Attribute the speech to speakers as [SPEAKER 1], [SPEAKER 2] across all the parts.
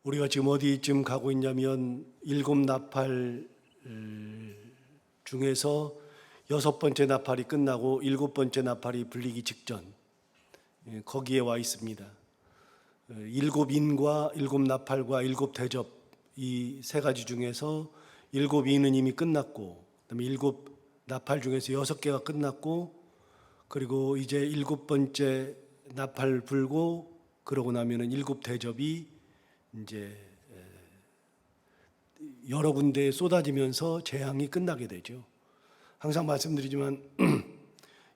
[SPEAKER 1] 우리가 지금 어디쯤 가고 있냐면 일곱 나팔 중에서 여섯 번째 나팔이 끝나고 일곱 번째 나팔이 불리기 직전, 거기에 와 있습니다. 일곱 인과 일곱 나팔과 일곱 대접, 이 세 가지 중에서 일곱 인은 이미 끝났고, 그다음에 일곱 나팔 중에서 여섯 개가 끝났고, 그리고 이제 일곱 번째 나팔 불고 그러고 나면은 일곱 대접이 이제 여러 군데에 쏟아지면서 재앙이 끝나게 되죠. 항상 말씀드리지만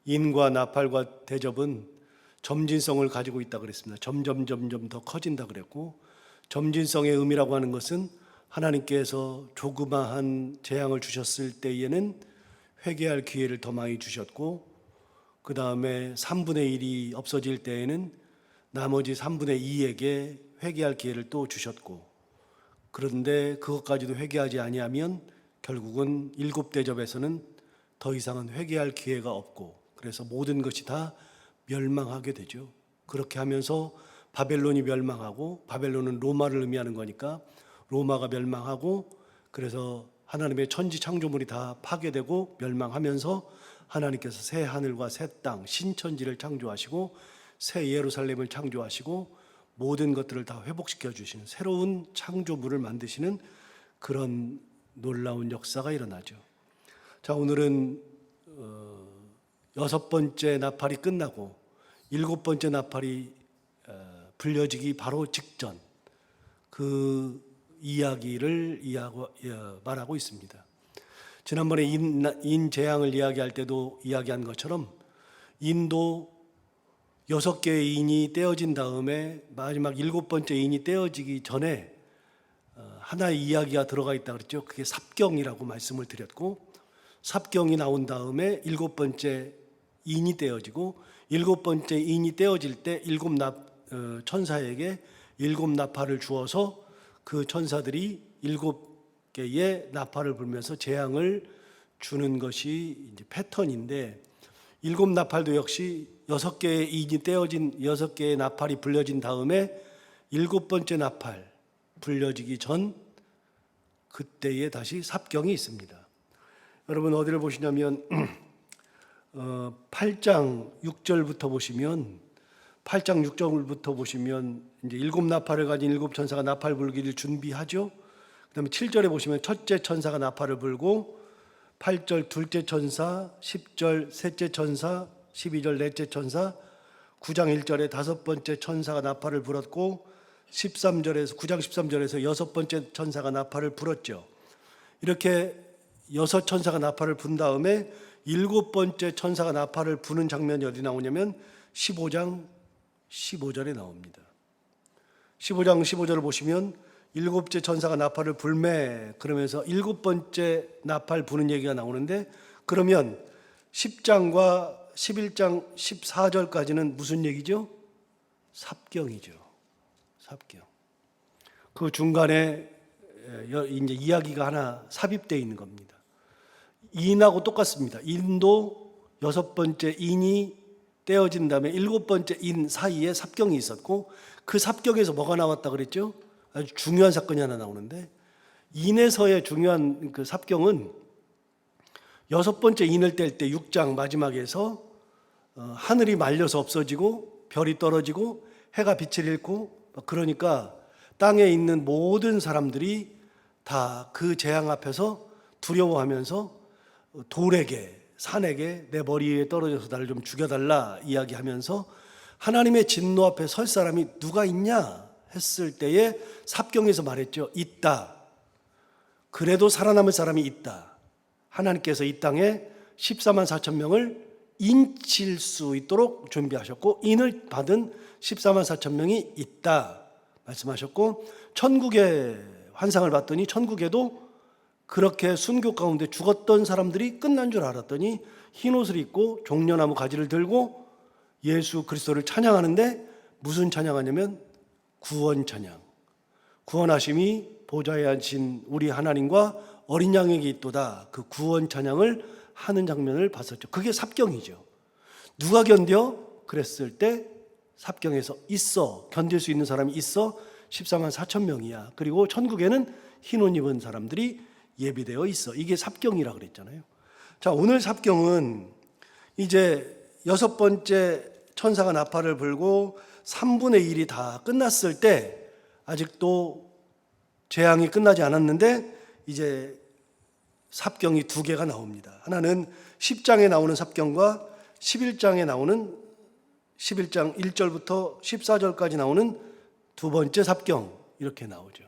[SPEAKER 1] 인과 나팔과 대접은 점진성을 가지고 있다 그랬습니다. 점점 더 커진다 그랬고, 점진성의 의미라고 하는 것은 하나님께서 조그마한 재앙을 주셨을 때에는 회개할 기회를 더 많이 주셨고, 그 다음에 3분의 1이 없어질 때에는 나머지 3분의 2에게 회개할 기회를 또 주셨고, 그런데 그것까지도 회개하지 아니하면 결국은 일곱 대접에서는 더 이상은 회개할 기회가 없고, 그래서 모든 것이 다 멸망하게 되죠. 그렇게 하면서 바벨론이 멸망하고, 바벨론은 로마를 의미하는 거니까 로마가 멸망하고, 그래서 하나님의 천지 창조물이 다 파괴되고 멸망하면서 하나님께서 새 하늘과 새 땅, 신천지를 창조하시고 새 예루살렘을 창조하시고 모든 것들을 다 회복시켜 주시는 새로운 창조물을 만드시는 그런 놀라운 역사가 일어나죠. 자, 오늘은 여섯 번째 나팔이 끝나고 일곱 번째 나팔이 불려지기 바로 직전, 그 이야기를 말하고 있습니다. 지난번에 인 재앙을 이야기할 때도 이야기한 것처럼 인도 여섯 개의 인이 떼어진 다음에 마지막 일곱 번째 인이 떼어지기 전에 하나의 이야기가 들어가 있다 그랬죠. 그게 삽경이라고 말씀을 드렸고, 삽경이 나온 다음에 일곱 번째 인이 떼어지고, 일곱 번째 인이 떼어질 때 일곱 천사에게 일곱 나팔을 주어서 그 천사들이 일곱 개의 나팔을 불면서 재앙을 주는 것이 이제 패턴인데, 일곱 나팔도 역시 여섯 개의 인이 떼어진 여섯 개의 나팔이 불려진 다음에 일곱 번째 나팔 불려지기 전 그때에 다시 삽경이 있습니다. 여러분 어디를 보시냐면 8장 6절부터 보시면, 8장 6절부터 보시면 이제 일곱 나팔을 가진 일곱 천사가 나팔 불기를 준비하죠. 그다음에 7절에 보시면 첫째 천사가 나팔을 불고, 8절 둘째 천사, 10절 셋째 천사, 12절 넷째 천사, 9장 1절에 다섯 번째 천사가 나팔을 불었고, 13절에서 9장 13절에서 여섯 번째 천사가 나팔을 불었죠. 이렇게 여섯 천사가 나팔을 분 다음에 일곱 번째 천사가 나팔을 부는 장면이 어디 나오냐면 15장 15절에 나옵니다. 15장 15절을 보시면 일곱째 천사가 나팔을 불매 그러면서 일곱 번째 나팔 부는 얘기가 나오는데, 그러면 10장과 11장 14절까지는 무슨 얘기죠? 삽경이죠. 삽경. 그 중간에 이제 이야기가 하나 삽입되어 있는 겁니다. 인하고 똑같습니다. 인도 여섯 번째 인이 떼어진 다음에 일곱 번째 인 사이에 삽경이 있었고, 그 삽경에서 뭐가 나왔다 그랬죠? 아주 중요한 사건이 하나 나오는데, 인에서의 중요한 그 삽경은 여섯 번째 인을 뗄 때 6장 마지막에서 하늘이 말려서 없어지고 별이 떨어지고 해가 빛을 잃고, 그러니까 땅에 있는 모든 사람들이 다 그 재앙 앞에서 두려워하면서 돌에게 산에게 내 머리 위에 떨어져서 나를 좀 죽여달라 이야기하면서 하나님의 진노 앞에 설 사람이 누가 있냐 했을 때에 삽경에서 말했죠. 있다. 그래도 살아남을 사람이 있다. 하나님께서 이 땅에 14만 4천 명을 인칠 수 있도록 준비하셨고, 인을 받은 14만 4천 명이 있다 말씀하셨고, 천국의 환상을 봤더니 천국에도 그렇게 순교 가운데 죽었던 사람들이 끝난 줄 알았더니 흰옷을 입고 종려나무 가지를 들고 예수 그리스도를 찬양하는데, 무슨 찬양하냐면 구원 찬양. 구원하심이 보좌에 앉으신 우리 하나님과 어린 양에게 있도다. 그 구원 찬양을 하는 장면을 봤었죠. 그게 삽경이죠. 누가 견뎌? 그랬을 때 삽경에서 있어, 견딜 수 있는 사람이 있어 14만 4천 명이야. 그리고 천국에는 흰 옷 입은 사람들이 예비되어 있어. 이게 삽경이라 그랬잖아요. 자, 오늘 삽경은 이제 6번째 천사가 나팔을 불고 3분의 1이 다 끝났을 때, 아직도 재앙이 끝나지 않았는데 이제 삽경이 2개가 나옵니다. 하나는 10장에 나오는 삽경과 11장에 나오는 11장 1절부터 14절까지 나오는 2번째 삽경, 이렇게 나오죠.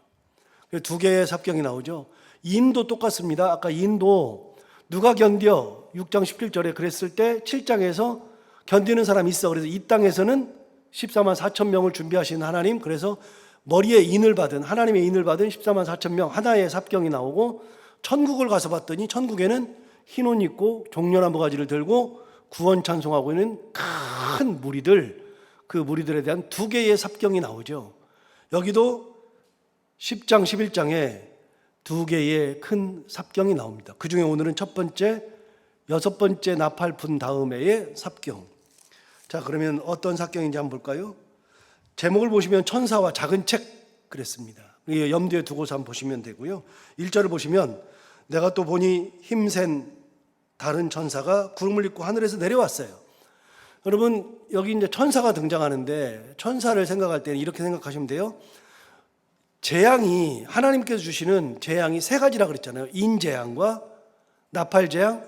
[SPEAKER 1] 2개의 삽경이 나오죠. 인도 똑같습니다. 아까 인도 누가 견뎌? 6장 17절에 그랬을 때 7장에서 견디는 사람이 있어. 그래서 이 땅에서는 14만 4천 명을 준비하신 하나님, 그래서 머리에 인을 받은, 하나님의 인을 받은 14만 4천 명 하나의 삽경이 나오고, 천국을 가서 봤더니 천국에는 흰 옷 입고 종려나무 가지를 들고 구원 찬송하고 있는 큰 무리들, 그 무리들에 대한 2개의 삽경이 나오죠. 여기도 10장 11장에 2개의 큰 삽경이 나옵니다. 그 중에 오늘은 첫 번째 6번째 나팔 분 다음에의 삽경. 자, 그러면 어떤 삽경인지 한번 볼까요? 제목을 보시면 천사와 작은 책 그랬습니다. 염두에 두고서 한번 보시면 되고요. 1절을 보시면 내가 또 보니 힘센 다른 천사가 구름을 입고 하늘에서 내려왔어요. 여러분, 여기 이제 천사가 등장하는데, 천사를 생각할 때는 이렇게 생각하시면 돼요. 재앙이, 하나님께서 주시는 재앙이 3가지라 그랬잖아요. 인재앙과 나팔재앙,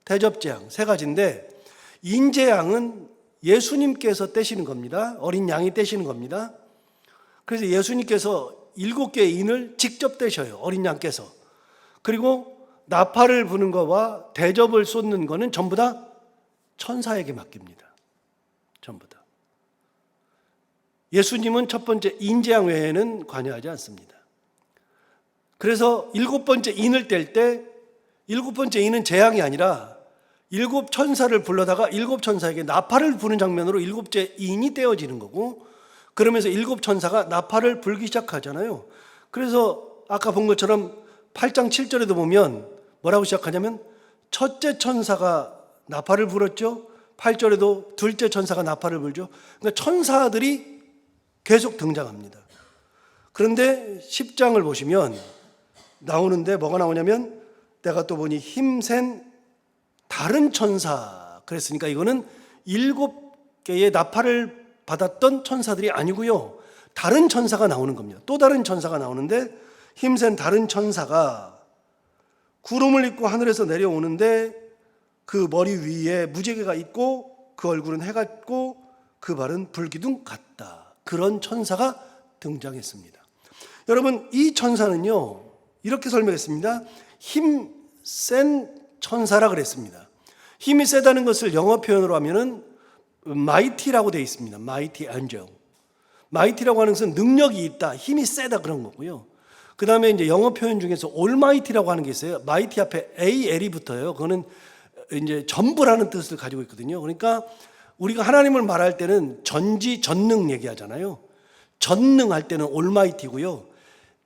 [SPEAKER 1] 대접재앙 3가지인데, 인재앙은 예수님께서 떼시는 겁니다. 어린 양이 떼시는 겁니다. 그래서 예수님께서 7개의 인을 직접 떼셔요. 어린 양께서. 그리고 나팔을 부는 거와 대접을 쏟는 거는 전부 다 천사에게 맡깁니다. 전부 다. 예수님은 첫 번째 인재앙 외에는 관여하지 않습니다. 그래서 7번째 인을 뗄 때 7번째 인은 재앙이 아니라 7 천사를 불러다가 7 천사에게 나팔을 부는 장면으로 7째 인이 떼어지는 거고, 그러면서 7 천사가 나팔을 불기 시작하잖아요. 그래서 아까 본 것처럼 8장 7절에도 보면 뭐라고 시작하냐면 첫째 천사가 나팔을 불었죠. 8절에도 둘째 천사가 나팔을 불죠. 그러니까 천사들이 계속 등장합니다. 그런데 10장을 보시면 나오는데 뭐가 나오냐면 내가 또 보니 힘센 다른 천사, 그랬으니까 이거는 7개의 나팔을 받았던 천사들이 아니고요, 다른 천사가 나오는 겁니다. 또 다른 천사가 나오는데, 힘센 다른 천사가 구름을 입고 하늘에서 내려오는데 그 머리 위에 무지개가 있고 그 얼굴은 해 같고 그 발은 불기둥 같다. 그런 천사가 등장했습니다. 여러분, 이 천사는요 이렇게 설명했습니다. 힘센 천사라 그랬습니다. 힘이 세다는 것을 영어 표현으로 하면은 mighty라고 되어 있습니다. mighty angel. mighty라고 하는 것은 능력이 있다, 힘이 세다 그런 거고요. 그 다음에 이제 영어 표현 중에서 almighty라고 하는 게 있어요. mighty 앞에 AL이 붙어요. 그거는 이제 전부라는 뜻을 가지고 있거든요. 그러니까 우리가 하나님을 말할 때는 전지 전능 얘기하잖아요. 전능할 때는 almighty고요.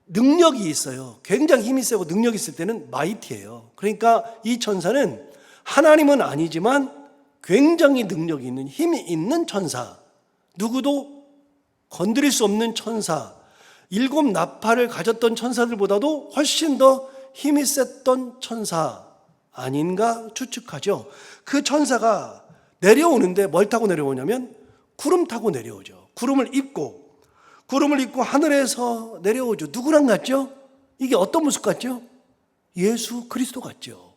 [SPEAKER 1] 능력이 있어요. 굉장히 힘이 세고 능력이 있을 때는 mighty예요. 그러니까 이 천사는 하나님은 아니지만 굉장히 능력이 있는, 힘이 있는 천사, 누구도 건드릴 수 없는 천사, 7 나팔을 가졌던 천사들보다도 훨씬 더 힘이 셌던 천사 아닌가 추측하죠. 그 천사가 내려오는데 뭘 타고 내려오냐면 구름 타고 내려오죠. 구름을 입고 하늘에서 내려오죠. 누구랑 같죠? 이게 어떤 모습 같죠? 예수 그리스도 같죠.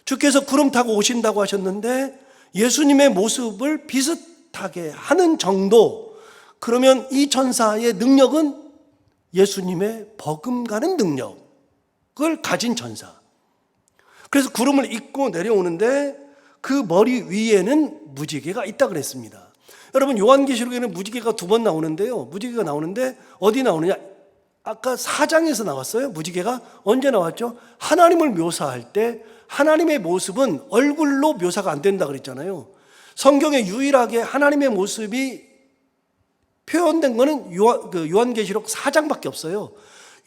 [SPEAKER 1] 주께서 구름 타고 오신다고 하셨는데 예수님의 모습을 비슷하게 하는 정도, 그러면 이 천사의 능력은 예수님의 버금가는 능력을 가진 천사. 그래서 구름을 입고 내려오는데 그 머리 위에는 무지개가 있다 그랬습니다. 여러분, 요한계시록에는 무지개가 2번 나오는데요. 무지개가 나오는데 어디 나오느냐? 아까 4장에서 나왔어요. 무지개가 언제 나왔죠? 하나님을 묘사할 때 하나님의 모습은 얼굴로 묘사가 안 된다 그랬잖아요. 성경에 유일하게 하나님의 모습이 표현된 거는 요한계시록 4장밖에 없어요.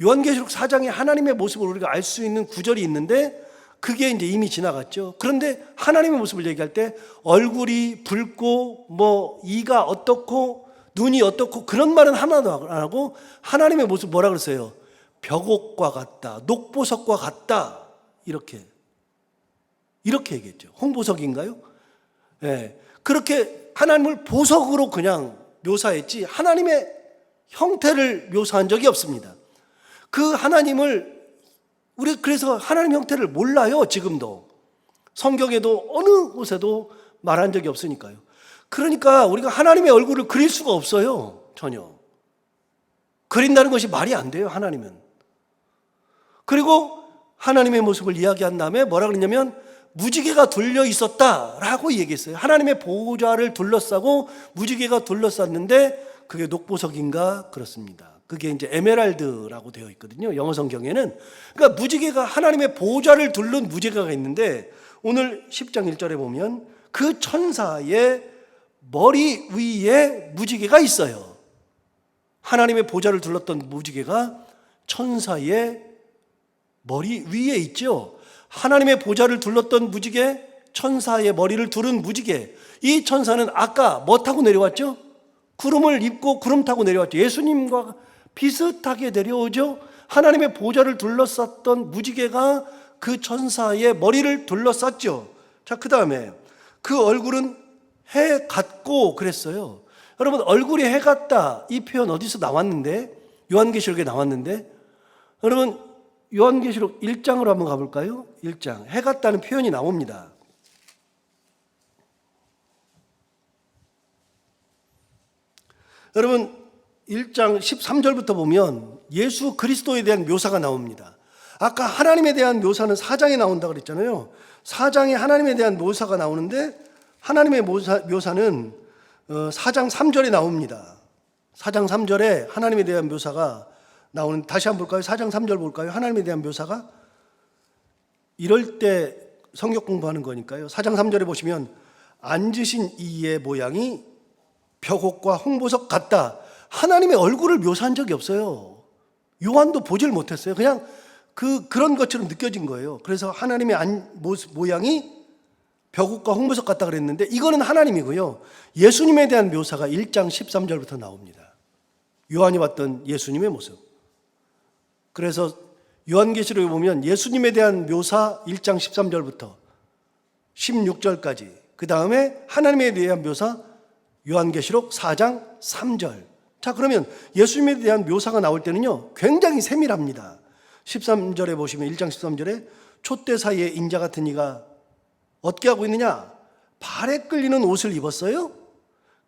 [SPEAKER 1] 요한계시록 4장에 하나님의 모습을 우리가 알 수 있는 구절이 있는데 그게 이제 이미 지나갔죠. 그런데 하나님의 모습을 얘기할 때 얼굴이 붉고 뭐 이가 어떻고 눈이 어떻고 그런 말은 하나도 안 하고 하나님의 모습 뭐라 그랬어요? 벽옥과 같다, 녹보석과 같다, 이렇게 얘기했죠. 홍보석인가요? 네. 그렇게 하나님을 보석으로 그냥 묘사했지 하나님의 형태를 묘사한 적이 없습니다. 그 하나님을 우리 그래서 하나님 형태를 몰라요. 지금도 성경에도 어느 곳에도 말한 적이 없으니까요. 그러니까 우리가 하나님의 얼굴을 그릴 수가 없어요. 전혀 그린다는 것이 말이 안 돼요. 하나님은. 그리고 하나님의 모습을 이야기한 다음에 뭐라 그랬냐면 무지개가 둘려 있었다라고 얘기했어요. 하나님의 보좌를 둘러싸고 무지개가 둘러쌌는데 그게 녹보석인가? 그렇습니다. 그게 이제 에메랄드라고 되어 있거든요. 영어 성경에는. 그러니까 무지개가 하나님의 보좌를 둘른 무지개가 있는데 오늘 10장 1절에 보면 그 천사의 머리 위에 무지개가 있어요. 하나님의 보좌를 둘렀던 무지개가 천사의 머리 위에 있죠. 하나님의 보좌를 둘렀던 무지개, 천사의 머리를 두른 무지개. 이 천사는 아까 뭐 타고 내려왔죠? 구름을 입고 구름 타고 내려왔죠. 예수님과 비슷하게 내려오죠. 하나님의 보좌를 둘러쌌던 무지개가 그 천사의 머리를 둘러쌌죠. 자, 그 다음에 그 얼굴은 해 같고 그랬어요. 여러분, 얼굴이 해 같다 이 표현 어디서 나왔는데? 요한계시록에 나왔는데? 여러분, 요한계시록 1장으로 한번 가볼까요? 1장. 해 같다는 표현이 나옵니다. 여러분 1장 13절부터 보면 예수 그리스도에 대한 묘사가 나옵니다. 아까 하나님에 대한 묘사는 4장에 나온다고 그랬잖아요. 4장에 하나님에 대한 묘사가 나오는데 하나님의 묘사는 4장 3절에 나옵니다. 4장 3절에 하나님에 대한 묘사가 나오는, 다시 한번 볼까요? 4장 3절 볼까요? 하나님에 대한 묘사가 이럴 때 성경 공부하는 거니까요. 4장 3절에 보시면 앉으신 이의 모양이 벽옥과 홍보석 같다. 하나님의 얼굴을 묘사한 적이 없어요. 요한도 보질 못했어요. 그냥 그런 것처럼 느껴진 거예요. 그래서 하나님의 모양이 벽옥과 홍보석 같다 그랬는데 이거는 하나님이고요. 예수님에 대한 묘사가 1장 13절부터 나옵니다. 요한이 봤던 예수님의 모습. 그래서 요한계시록에 보면 예수님에 대한 묘사 1장 13절부터 16절까지, 그 다음에 하나님에 대한 묘사 요한계시록 4장 3절. 자, 그러면 예수님에 대한 묘사가 나올 때는요 굉장히 세밀합니다. 13절에 보시면 1장 13절에 촛대 사이에 인자 같은 이가 어떻게 하고 있느냐? 발에 끌리는 옷을 입었어요.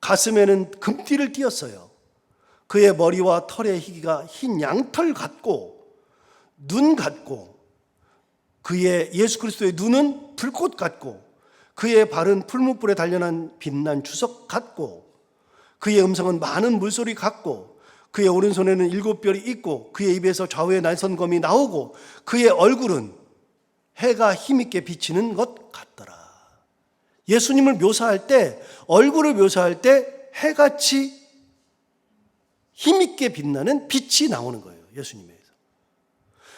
[SPEAKER 1] 가슴에는 금띠를 띄었어요. 그의 머리와 털의 희기가 흰 양털 같고 눈 같고, 그의 예수 그리스도의 눈은 불꽃 같고, 그의 발은 풀무불에 단련한 빛난 주석 같고, 그의 음성은 많은 물소리 같고, 그의 오른손에는 7별이 있고, 그의 입에서 좌우의 날선검이 나오고, 그의 얼굴은 해가 힘있게 비치는 것 같더라. 예수님을 묘사할 때, 얼굴을 묘사할 때 해같이 힘있게 빛나는 빛이 나오는 거예요. 예수님에서.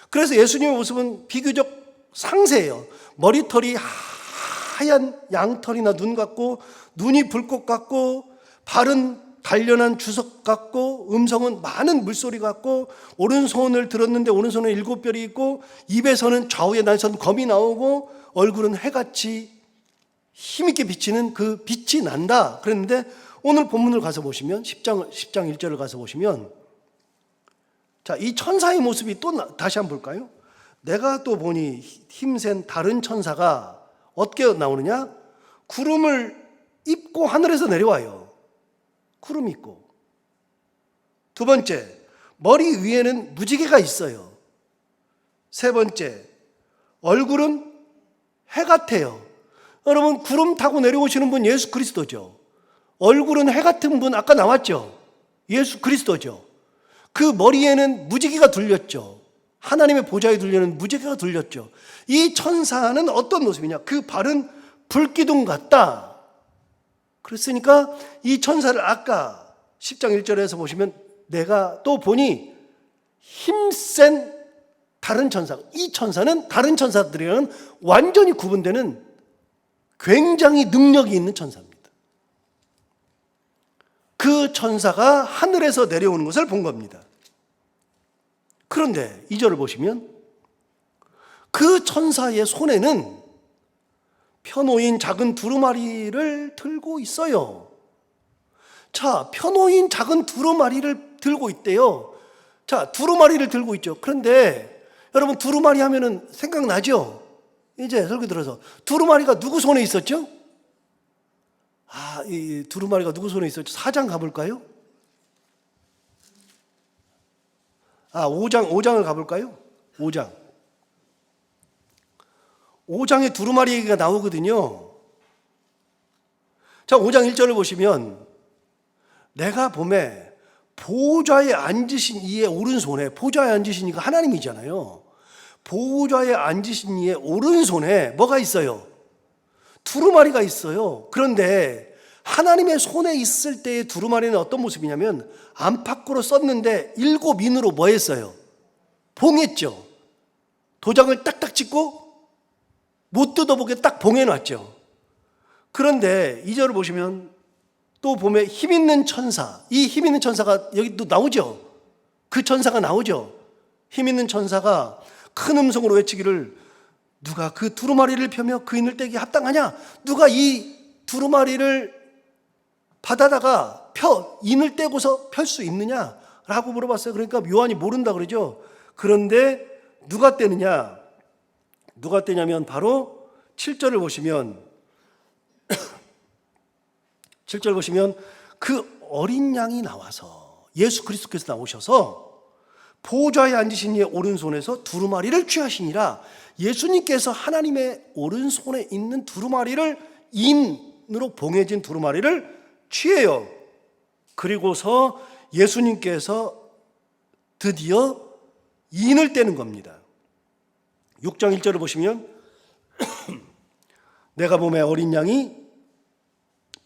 [SPEAKER 1] 그래서 예수님의 모습은 비교적 상세해요. 머리털이 하얀 양털이나 눈 같고, 눈이 불꽃 같고, 발은 단련한 주석 같고, 음성은 많은 물소리 같고, 오른손을 들었는데 오른손에 7별이 있고, 입에서는 좌우의 날선 검이 나오고, 얼굴은 해같이 힘있게 비치는 그 빛이 난다 그랬는데, 오늘 본문을 가서 보시면 10장 1절을 가서 보시면, 자, 이 천사의 모습이 또 다시 한번 볼까요? 내가 또 보니 힘센 다른 천사가 어떻게 나오느냐? 구름을 입고 하늘에서 내려와요. 구름 입고. 두 번째, 머리 위에는 무지개가 있어요. 세 번째, 얼굴은 해 같아요. 여러분, 구름 타고 내려오시는 분 예수 그리스도죠. 얼굴은 해 같은 분 아까 나왔죠. 예수 그리스도죠. 그 머리에는 무지개가 둘렸죠. 하나님의 보좌에 둘려는 무지개가 둘렸죠. 이 천사는 어떤 모습이냐? 그 발은 불기둥 같다. 그랬으니까 이 천사를 아까 10장 1절에서 보시면 내가 또 보니 힘센 다른 천사, 이 천사는 다른 천사들이랑은 완전히 구분되는 굉장히 능력이 있는 천사입니다. 그 천사가 하늘에서 내려오는 것을 본 겁니다. 그런데 2절을 보시면 그 천사의 손에는 펴놓인 작은 두루마리를 들고 있어요. 자, 펴놓인 작은 두루마리를 들고 있대요. 자, 두루마리를 들고 있죠. 그런데 여러분, 두루마리 하면은 생각나죠? 이제 설교 들어서 두루마리가 누구 손에 있었죠? 이 두루마리가 누구 손에 있었죠? 4장 가볼까요? 5장을 가볼까요? 5장에 두루마리 얘기가 나오거든요. 자, 5장 1절을 보시면 내가 봄에 보좌에 앉으신 이의 오른손에, 보좌에 앉으신 이가 하나님이잖아요. 보좌에 앉으신 이의 오른손에 뭐가 있어요? 두루마리가 있어요. 그런데 하나님의 손에 있을 때의 두루마리는 어떤 모습이냐면 안팎으로 썼는데 7인으로 뭐 했어요? 봉했죠. 도장을 딱딱 찍고 못 뜯어보게 딱 봉해놨죠. 그런데 2절을 보시면 또 보면 힘 있는 천사, 이 힘 있는 천사가 여기 또 나오죠. 그 천사가 나오죠. 힘 있는 천사가 큰 음성으로 외치기를, 누가 그 두루마리를 펴며 그 인을 떼기에 합당하냐? 누가 이 두루마리를 받아다가 인을 떼고서 펼 수 있느냐? 라고 물어봤어요. 그러니까 요한이 모른다 그러죠. 그런데 누가 떼느냐? 누가 떼냐면 바로 7절을 보시면 7절 보시면 그 어린 양이 나와서, 예수 그리스도께서 나오셔서 보좌에 앉으신 이의 오른손에서 두루마리를 취하시니라. 예수님께서 하나님의 오른손에 있는 두루마리를, 인으로 봉해진 두루마리를 취해요. 그리고서 예수님께서 드디어 인을 떼는 겁니다. 6장 1절을 보시면 내가 봄에 어린 양이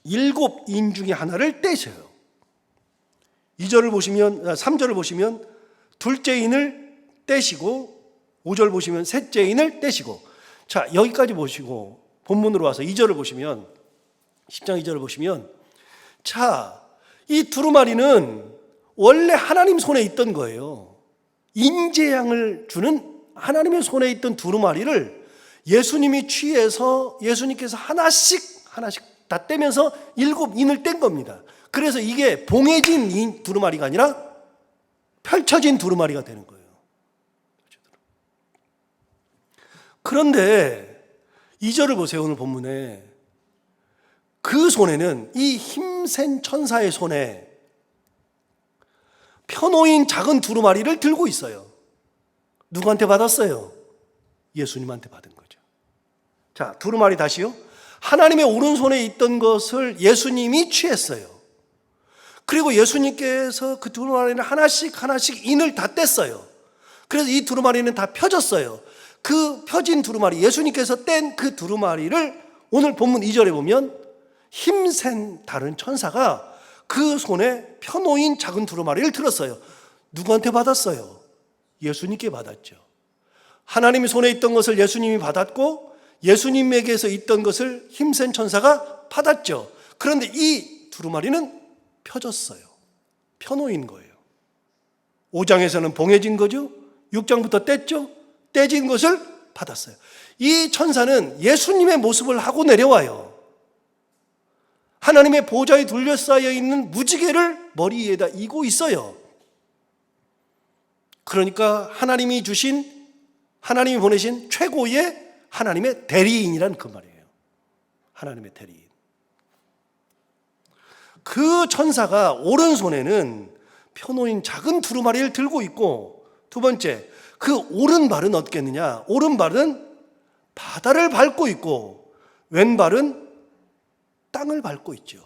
[SPEAKER 1] 7인 중에 하나를 떼셔요. 2절을 보시면, 3절을 보시면 둘째 인을 떼시고, 5절 보시면 셋째 인을 떼시고. 자, 여기까지 보시고 본문으로 와서 2절을 보시면, 10장 2절을 보시면, 자, 이 두루마리는 원래 하나님 손에 있던 거예요. 인재양을 주는 하나님의 손에 있던 두루마리를 예수님이 취해서 예수님께서 하나씩 다 떼면서 7인을 뗀 겁니다. 그래서 이게 봉해진 두루마리가 아니라 펼쳐진 두루마리가 되는 거예요. 그런데 2절을 보세요. 오늘 본문에 그 손에는, 이 힘센 천사의 손에 펴놓인 작은 두루마리를 들고 있어요. 누구한테 받았어요? 예수님한테 받은 거죠. 자, 두루마리 다시요. 하나님의 오른손에 있던 것을 예수님이 취했어요. 그리고 예수님께서 그 두루마리는 하나씩 인을 다 뗐어요. 그래서 이 두루마리는 다 펴졌어요. 그 펴진 두루마리, 예수님께서 뗀 그 두루마리를 오늘 본문 2절에 보면 힘센 다른 천사가 그 손에 펴놓인 작은 두루마리를 들었어요. 누구한테 받았어요? 예수님께 받았죠. 하나님의 손에 있던 것을 예수님이 받았고 예수님에게서 있던 것을 힘센 천사가 받았죠. 그런데 이 두루마리는 펴졌어요. 펴놓인 거예요. 5장에서는 봉해진 거죠. 6장부터 뗐죠. 떼진 것을 받았어요. 이 천사는 예수님의 모습을 하고 내려와요. 하나님의 보좌에 둘러싸여 있는 무지개를 머리 위에다 이고 있어요. 그러니까 하나님이 보내신 최고의 하나님의 대리인이란 그 말이에요. 하나님의 대리인. 그 천사가 오른손에는 펴놓인 작은 두루마리를 들고 있고, 두 번째, 그 오른발은 어떻겠느냐? 오른발은 바다를 밟고 있고 왼발은 땅을 밟고 있죠.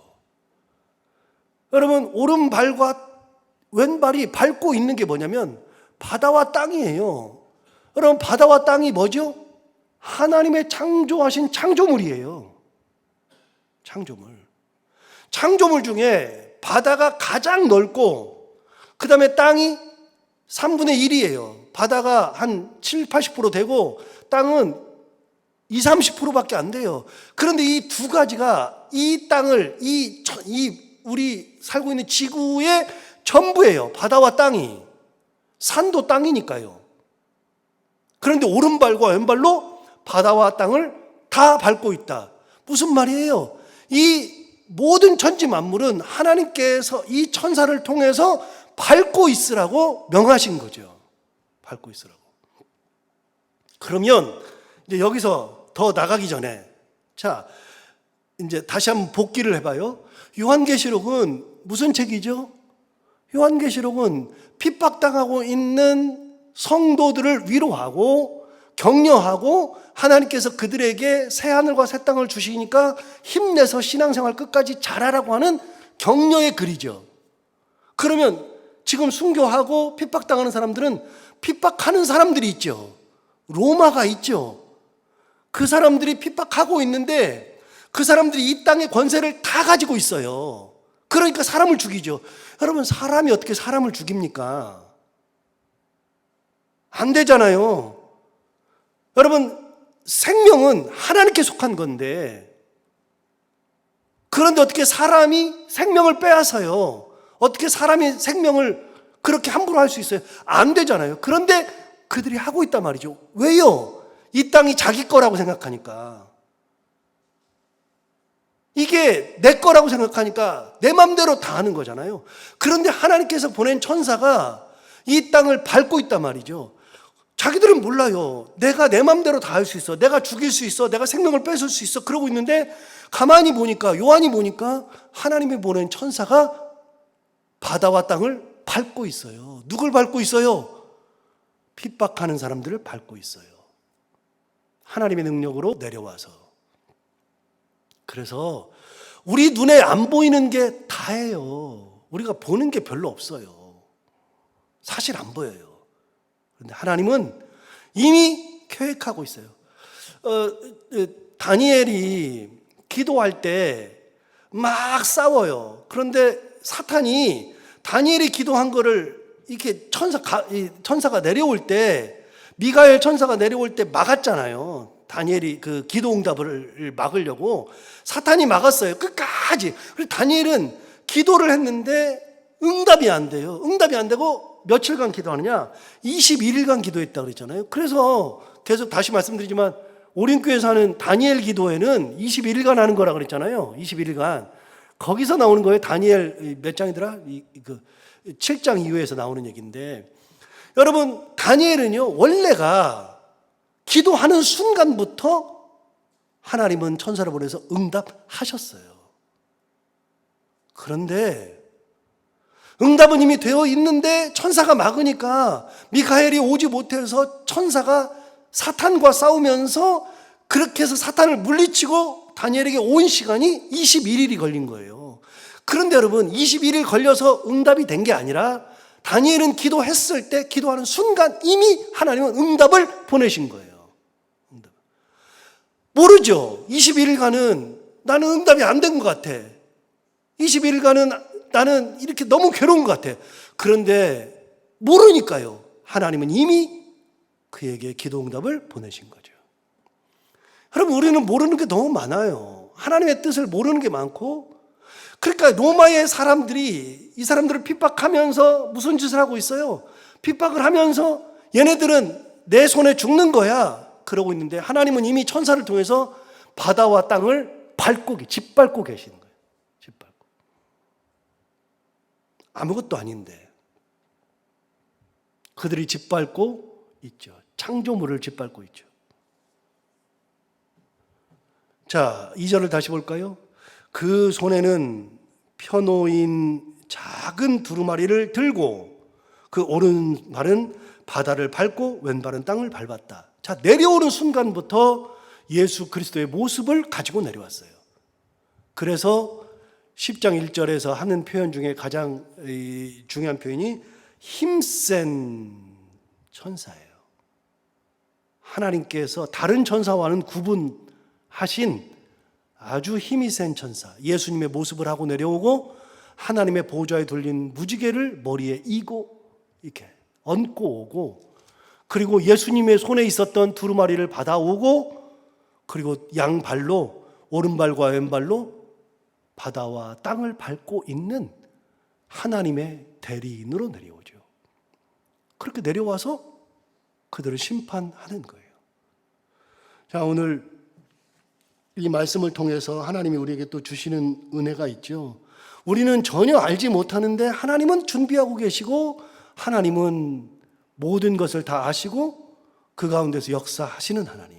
[SPEAKER 1] 여러분, 오른발과 왼발이 밟고 있는 게 뭐냐면 바다와 땅이에요. 여러분, 바다와 땅이 뭐죠? 하나님의 창조하신 창조물이에요. 창조물 중에 바다가 가장 넓고 그 다음에 땅이 3분의 1이에요. 바다가 한 70-80% 되고 땅은 20-30%밖에 안 돼요. 그런데 이 두 가지가 이 땅을, 이 우리 살고 있는 지구의 전부예요. 바다와 땅이. 산도 땅이니까요. 그런데 오른발과 왼발로 바다와 땅을 다 밟고 있다. 무슨 말이에요? 이 모든 천지 만물은 하나님께서 이 천사를 통해서 밟고 있으라고 명하신 거죠. 밟고 있으라고. 그러면 이제 여기서 더 나가기 전에, 자, 이제 다시 한번 복기를 해봐요. 요한계시록은 무슨 책이죠? 요한계시록은 핍박당하고 있는 성도들을 위로하고 격려하고 하나님께서 그들에게 새 하늘과 새 땅을 주시니까 힘내서 신앙생활 끝까지 잘하라고 하는 격려의 글이죠. 그러면 지금 순교하고 핍박당하는 사람들은 핍박하는 사람들이 있죠. 로마가 있죠. 그 사람들이 핍박하고 있는데 그 사람들이 이 땅의 권세를 다 가지고 있어요. 그러니까 사람을 죽이죠. 여러분, 사람이 어떻게 사람을 죽입니까? 안 되잖아요. 여러분, 생명은 하나님께 속한 건데, 그런데 어떻게 사람이 생명을 빼앗아요? 어떻게 사람이 생명을 그렇게 함부로 할 수 있어요? 안 되잖아요. 그런데 그들이 하고 있단 말이죠. 왜요? 이 땅이 자기 거라고 생각하니까. 이게 내 거라고 생각하니까 내 맘대로 다 하는 거잖아요. 그런데 하나님께서 보낸 천사가 이 땅을 밟고 있단 말이죠. 자기들은 몰라요. 내가 내 맘대로 다 할 수 있어. 내가 죽일 수 있어. 내가 생명을 뺏을 수 있어. 그러고 있는데 가만히 보니까, 요한이 보니까 하나님이 보낸 천사가 바다와 땅을 밟고 있어요. 누굴 밟고 있어요? 핍박하는 사람들을 밟고 있어요. 하나님의 능력으로 내려와서. 그래서 우리 눈에 안 보이는 게 다예요. 우리가 보는 게 별로 없어요. 사실 안 보여요. 그런데 하나님은 이미 계획하고 있어요. 다니엘이 기도할 때 막 싸워요. 그런데 사탄이 다니엘이 기도한 거를 이렇게 천사가 내려올 때, 미가엘 천사가 내려올 때 막았잖아요. 다니엘이 그 기도 응답을 막으려고 사탄이 막았어요. 끝까지. 그래서 다니엘은 기도를 했는데 응답이 안 돼요. 응답이 안 되고 며칠간 기도하느냐? 21일간 기도했다고 그랬잖아요. 그래서 계속 다시 말씀드리지만 오린교에서 하는 다니엘 기도회는 21일간 하는 거라 그랬잖아요. 21일간. 거기서 나오는 거예요. 다니엘 몇 장이더라? 7장 이후에서 나오는 얘기인데, 여러분, 다니엘은요, 원래가 기도하는 순간부터 하나님은 천사를 보내서 응답하셨어요. 그런데 응답은 이미 되어 있는데 천사가 막으니까 미카엘이 오지 못해서 천사가 사탄과 싸우면서 그렇게 해서 사탄을 물리치고 다니엘에게 온 시간이 21일이 걸린 거예요. 그런데 여러분, 21일 걸려서 응답이 된 게 아니라 다니엘은 기도했을 때, 기도하는 순간 이미 하나님은 응답을 보내신 거예요. 모르죠. 21일간은 나는 응답이 안 된 것 같아. 21일간은 나는 이렇게 너무 괴로운 것 같아. 그런데 모르니까요. 하나님은 이미 그에게 기도 응답을 보내신 거죠. 여러분, 우리는 모르는 게 너무 많아요. 하나님의 뜻을 모르는 게 많고, 그러니까 로마의 사람들이 이 사람들을 핍박하면서 무슨 짓을 하고 있어요? 핍박을 하면서 얘네들은 내 손에 죽는 거야. 그러고 있는데 하나님은 이미 천사를 통해서 바다와 땅을 짓밟고 계시는 거예요. 짓밟고. 아무것도 아닌데 그들이 짓밟고 있죠. 창조물을 짓밟고 있죠. 자, 2절을 다시 볼까요? 그 손에는 펴놓인 작은 두루마리를 들고 그 오른발은 바다를 밟고 왼발은 땅을 밟았다. 자, 내려오는 순간부터 예수 그리스도의 모습을 가지고 내려왔어요. 그래서 10장 1절에서 하는 표현 중에 가장 중요한 표현이 힘센 천사예요. 하나님께서 다른 천사와는 구분하신 아주 힘이 센 천사, 예수님의 모습을 하고 내려오고 하나님의 보좌에 돌린 무지개를 머리에 이고 이렇게 얹고 오고, 그리고 예수님의 손에 있었던 두루마리를 받아오고, 그리고 양발로 오른발과 왼발로 바다와 땅을 밟고 있는 하나님의 대리인으로 내려오죠. 그렇게 내려와서 그들을 심판하는 거예요. 자, 오늘 이 말씀을 통해서 하나님이 우리에게 또 주시는 은혜가 있죠. 우리는 전혀 알지 못하는데 하나님은 준비하고 계시고 하나님은 모든 것을 다 아시고 그 가운데서 역사하시는 하나님.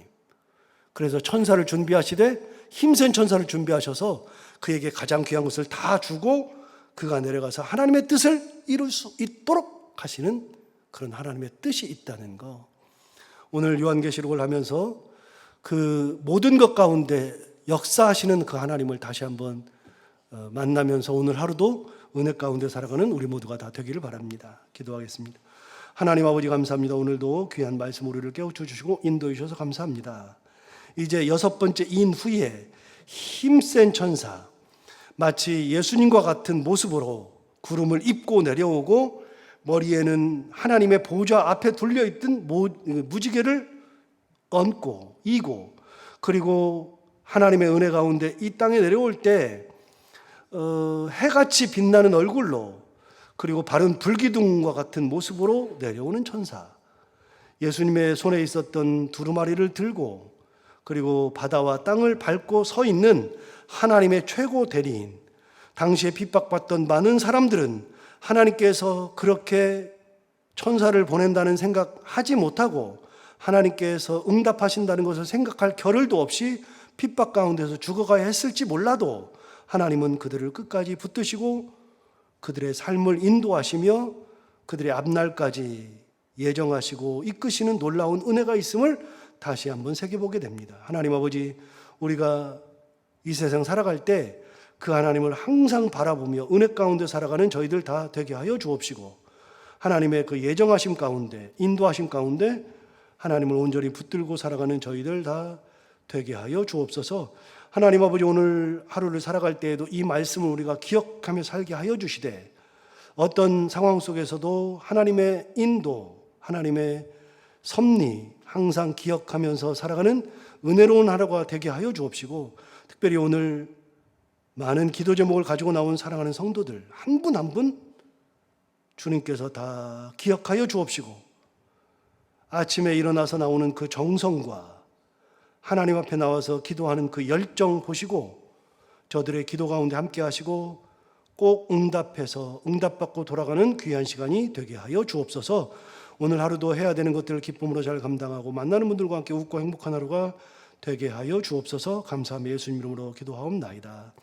[SPEAKER 1] 그래서 천사를 준비하시되 힘센 천사를 준비하셔서 그에게 가장 귀한 것을 다 주고 그가 내려가서 하나님의 뜻을 이룰 수 있도록 하시는 그런 하나님의 뜻이 있다는 거. 오늘 요한계시록을 하면서 그 모든 것 가운데 역사하시는 그 하나님을 다시 한번 만나면서 오늘 하루도 은혜 가운데 살아가는 우리 모두가 다 되기를 바랍니다. 기도하겠습니다. 하나님 아버지 감사합니다. 오늘도 귀한 말씀 우리를 깨우쳐 주시고 인도해 주셔서 감사합니다. 이제 6번째 인 후에 힘센 천사, 마치 예수님과 같은 모습으로 구름을 입고 내려오고 머리에는 하나님의 보좌 앞에 둘려있던 무지개를 얹고 이고, 그리고 하나님의 은혜 가운데 이 땅에 내려올 때 해같이 빛나는 얼굴로, 그리고 바른 불기둥과 같은 모습으로 내려오는 천사, 예수님의 손에 있었던 두루마리를 들고 그리고 바다와 땅을 밟고 서 있는 하나님의 최고 대리인. 당시에 핍박받던 많은 사람들은 하나님께서 그렇게 천사를 보낸다는 생각하지 못하고 하나님께서 응답하신다는 것을 생각할 겨를도 없이 핍박 가운데서 죽어가야 했을지 몰라도 하나님은 그들을 끝까지 붙드시고 그들의 삶을 인도하시며 그들의 앞날까지 예정하시고 이끄시는 놀라운 은혜가 있음을 다시 한번 새겨보게 됩니다. 하나님 아버지, 우리가 이 세상 살아갈 때 그 하나님을 항상 바라보며 은혜 가운데 살아가는 저희들 다 되게 하여 주옵시고, 하나님의 그 예정하심 가운데 인도하심 가운데 하나님을 온전히 붙들고 살아가는 저희들 다 되게 하여 주옵소서. 하나님 아버지, 오늘 하루를 살아갈 때에도 이 말씀을 우리가 기억하며 살게 하여 주시되 어떤 상황 속에서도 하나님의 인도, 하나님의 섭리 항상 기억하면서 살아가는 은혜로운 하루가 되게 하여 주옵시고, 특별히 오늘 많은 기도 제목을 가지고 나온 사랑하는 성도들 한 분 한 분 주님께서 다 기억하여 주옵시고, 아침에 일어나서 나오는 그 정성과 하나님 앞에 나와서 기도하는 그 열정 보시고 저들의 기도 가운데 함께 하시고 꼭 응답해서 응답받고 돌아가는 귀한 시간이 되게 하여 주옵소서. 오늘 하루도 해야 되는 것들을 기쁨으로 잘 감당하고 만나는 분들과 함께 웃고 행복한 하루가 되게 하여 주옵소서. 감사하며 예수님 이름으로 기도하옵나이다.